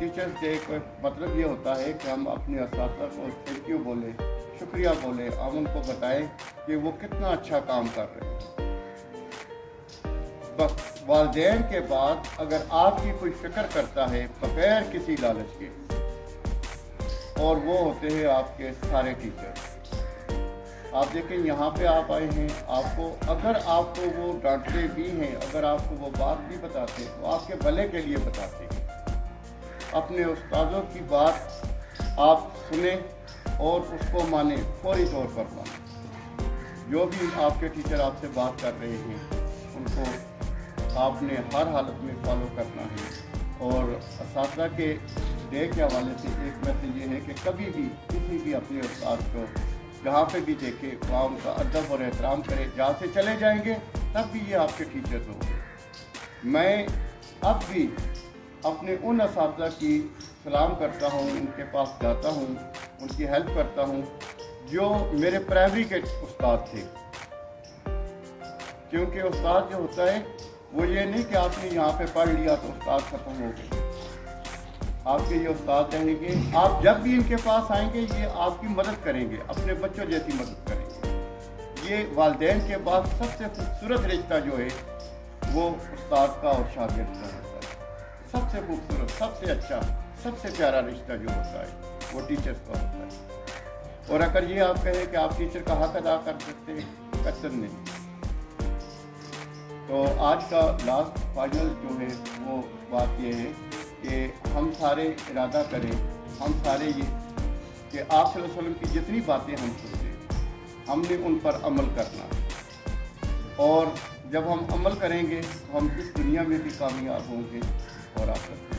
Teachers day का मतलब ये होता है कि हम अपने असातिज़ा को थैंक यू बोले, शुक्रिया बोले, हम उनको बताएं कि वो कितना अच्छा काम कर रहे हैं। बस वालिदैन के बाद अगर आपकी कोई फिक्र करता है बगैर किसी लालच के, और वो होते हैं आपके सारे टीचर्स। आप देखें यहाँ पे आप आए हैं, आपको अगर आपको वो डांटते भी हैं, अगर आपको वो बात भी बताते हैं तो आपके भले के लिए बताते हैं। अपने उस्तादों की बात आप सुने और उसको माने, फौरी तौर पर माने। जो भी आपके टीचर आपसे बात कर रहे हैं उनको आपने हर हालत में फॉलो करना है। और असातिज़ा के डे के हवाले से एक मैसेज ये है कि कभी भी किसी भी अपने उस्ताद को जहाँ पे भी देखे वहाँ उनका अदब और एहतराम करें। जहाँ से चले जाएंगे तब भी ये आपके टीचर्स होंगे। मैं अब भी अपने उन असातिज़ा की सलाम करता हूँ, उनके पास जाता हूँ, उनकी हेल्प करता हूँ जो मेरे प्राइमरी के उस्ताद थे। क्योंकि उस्ताद जो होता है वो ये नहीं कि आपने यहाँ पे पढ़ लिया तो उस्ताद ख़त्म हो गए। आपके ये उस्ताद रहेंगे, आप जब भी इनके पास आएंगे ये आपकी मदद करेंगे, अपने बच्चों जैसी मदद करेंगे। ये वालिदैन के बाद सबसे खूबसूरत रिश्ता जो है वो उस्ताद का और शागिर्द का होता है। सबसे खूबसूरत, सबसे अच्छा, सबसे प्यारा रिश्ता जो होता है वो टीचर्स का होता है। और अगर ये आप कहें कि आप टीचर का हक अदा कर सकते हैं, कतई नहीं। तो आज का लास्ट फाइनल जो है वो बात ये है कि हम सारे इरादा करें, हम सारे ये कि आप सल्लल्लाहु अलैहि वसल्लम की जितनी बातें हम सुनते हमने उन पर अमल करना। और जब हम अमल करेंगे तो हम इस दुनिया में भी कामयाब होंगे और आखिरत में